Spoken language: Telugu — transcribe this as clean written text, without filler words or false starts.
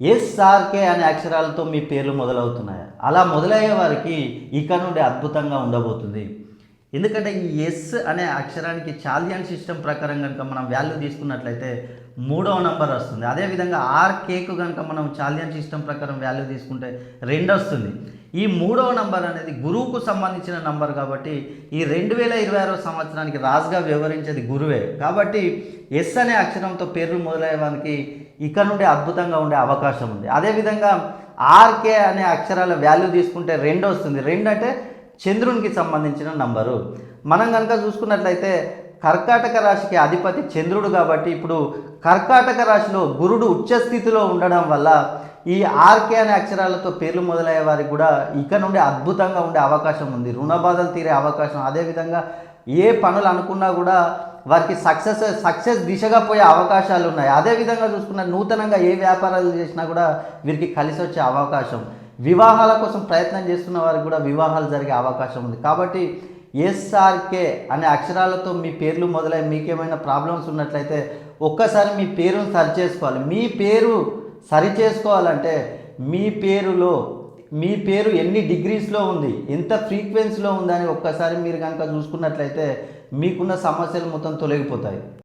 ఎస్ఆర్కే అనే అక్షరాలతో మీ పేర్లు మొదలవుతున్నాయా? అలా మొదలయ్యే వారికి ఇక నుండి అద్భుతంగా ఉండబోతుంది. ఎందుకంటే ఈ ఎస్ అనే అక్షరానికి చాలియన్ సిస్టమ్ ప్రకారం కనుక మనం వాల్యూ తీసుకున్నట్లయితే మూడవ నంబర్ వస్తుంది. అదేవిధంగా ఆర్కేకు కనుక మనం చాలియన్ సిస్టమ్ ప్రకారం వాల్యూ తీసుకుంటే 2 వస్తుంది. ఈ మూడవ నంబర్ అనేది గురువుకు సంబంధించిన నంబర్ కాబట్టి ఈ 2026 సంవత్సరానికి రాజుగా వ్యవహరించేది గురువే. కాబట్టి ఎస్ అనే అక్షరంతో పేర్లు మొదలయ్యేవానికి ఇక నుండి అద్భుతంగా ఉండే అవకాశం ఉంది. అదేవిధంగా ఆర్కే అనే అక్షరాల వాల్యూ తీసుకుంటే 2 వస్తుంది. 2 అంటే చంద్రునికి సంబంధించిన నంబరు. మనం కనుక చూసుకున్నట్లయితే కర్కాటక రాశికి అధిపతి చంద్రుడు కాబట్టి ఇప్పుడు కర్కాటక రాశిలో గురుడు ఉచ్చస్థితిలో ఉండడం వల్ల ఈ ఆర్కే అనే అక్షరాలతో పేర్లు మొదలయ్యే వారికి కూడా ఇక నుండి అద్భుతంగా ఉండే అవకాశం ఉంది. రుణ బాధలు తీరే అవకాశం, అదేవిధంగా ఏ పనులు అనుకున్నా కూడా వారికి సక్సెస్ దిశగా పోయే అవకాశాలు ఉన్నాయి. అదేవిధంగా చూసుకున్న నూతనంగా ఏ వ్యాపారాలు చేసినా కూడా వీరికి కలిసి వచ్చే అవకాశం, వివాహాల కోసం ప్రయత్నం చేస్తున్న వారికి కూడా వివాహాలు జరిగే అవకాశం ఉంది. కాబట్టి ఎస్ఆర్కే అనే అక్షరాలతో మీ పేర్లు మొదలై మీకేమైనా ప్రాబ్లమ్స్ ఉన్నట్లయితే ఒక్కసారి మీ పేరును సరి చేసుకోవాలి. మీ పేరు సరి చేసుకోవాలంటే మీ పేరు ఎన్ని డిగ్రీస్లో ఉంది, ఎంత ఫ్రీక్వెన్సీలో ఉందని ఒక్కసారి మీరు కనుక చూసుకున్నట్లయితే మీకున్న సమస్యలు మొత్తం తొలగిపోతాయి.